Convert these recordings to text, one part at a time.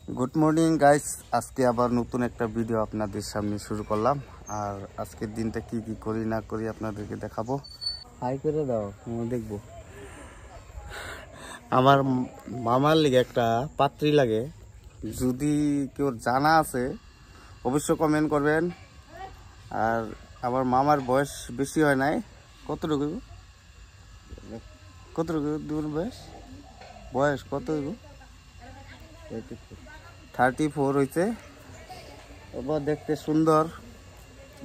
Good morning guys, আজকে আবার নতুন একটা ভিডিও আপনাদের সামনে শুরু করলাম। আর আজকের দিনটা কি কি করি না করি আপনাদেরকে দেখাবো। হাই করে দাও, দেখবো। আমার মামার লিগে একটা পাত্রী লাগে, যদি কেউ জানা আছে অবশ্যই কমেন্ট করবেন। আর আমার মামার বয়স বেশি হয় নাই, কতটুকু দূর বয়স কত 34 হয়েছে। এবার দেখতে সুন্দর,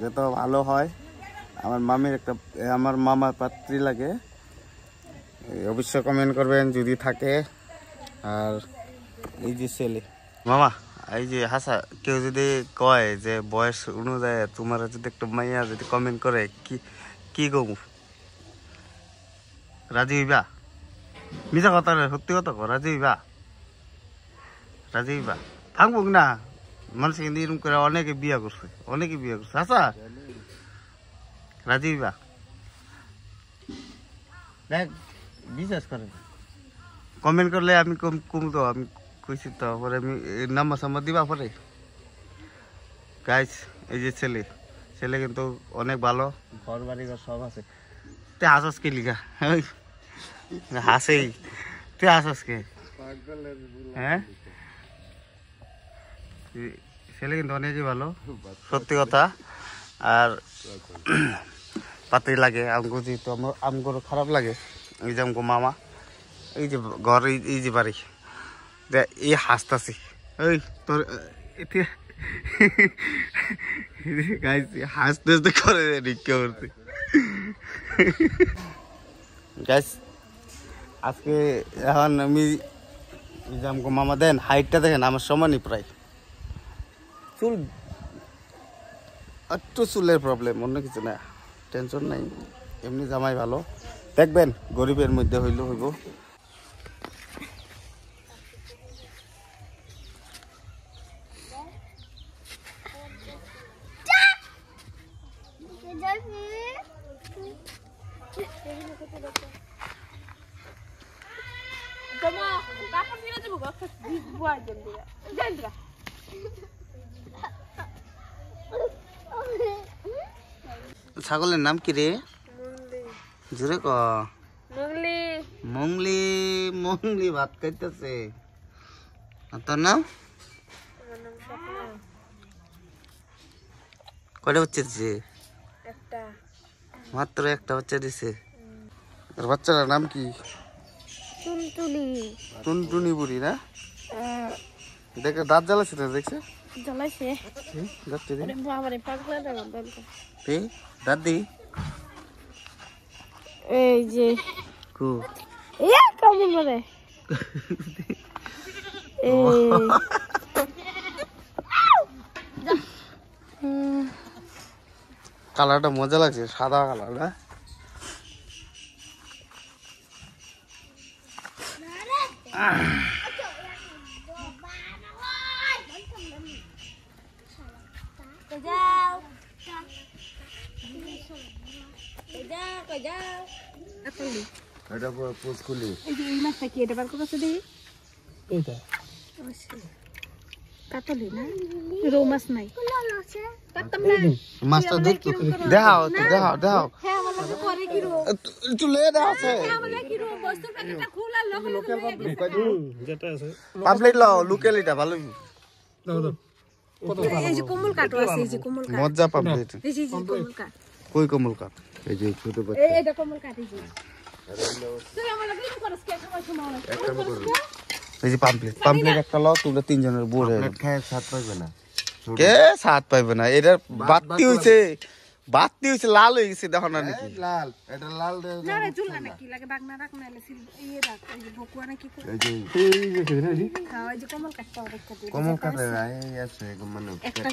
যত ভালো হয়। আমার মামার পাত্রী লাগে, অবশ্যই কমেন্ট করবেন যদি থাকে। আর এই যে ছেলে মামা, এই যে হাসা, কেউ যদি কয় যে বয়স অনুযায়ী তোমার যদি একটা মাইয়া যদি কমেন্ট করে, কি গো রাজি হইবা? মিছা কথা নয়, সত্যি কথা কো, রাজি হইবা? ভাঙবো না। মানুষ কিন্তু এরকম করে অনেকে বিয়া করছে আচ্ছা, রাজি হইবা? দেখ, বিশ্বাস করে কমেন্ট করলে আমি কম তো, আমি কইছি তো, পরে আমি নাম্বার দিবা পরে। গাইস, এই যে ছেলে কিন্তু অনেক ভালো, ঘর বাড়ি সব আছে। তুই হাসস কে লিখা? হাসেই, তুই হাসস কে? হ্যাঁ, ছেলে কিন্তু অনেকই ভালো, সত্যি কথা। আর পাত্রী লাগে আমগো, যেহেতু আমগো খারাপ লাগে। এই যে আমগো মামা, এই যে ঘর, এই যে বাড়ি, এই হাসতাছি। ওই তোর হাসতে করে নিক্ষা করতে। গাইস, আজকে এখন আমি আমগো মামা দেন হাইটটা দেখেন, আমার সমানই প্রায়। চুল একটু চুলের প্রবলেম, অন্য কিছু না, টেনশন নাই। এমনি জামাই ভালো, দেখবেন গরিবের মধ্যে হইব। ছাগলের নাম কি রে? জোরে ক। মংলি ভাত খাইতেছে। তোর নাম? কয়টা বাচ্চা দিছে? মাত্র একটা বাচ্চা দিছে। আর বাচ্চাটার নাম কি? টুনটুনি বুড়ি না? দেখে দাঁত জ্বালাচ্ছে না, দেখছে দাঁত দি। এই যে কালারটা মজা লাগছে, সাদা কালার না? মাছটা দেখাও, একটু লে দেখাচ্ছে। পাম্পলেট লাও, লোকাল এটা ভালো। মজা পাম্পলেট। কই কমল কাঠ? এই যে ছোট বাচ্চা, এই যে পাম্পলেট একটা লাও, তোমরা তিনজনের বুড়ে স্বাদ পাইবে না। কে স্বাদ পাইবে না? এটার বাতি হইছে লাল হয়ে গেছে, দেখো না নাকি? লাল, এটা লাল কমল কাঠের আছে, মানে একটা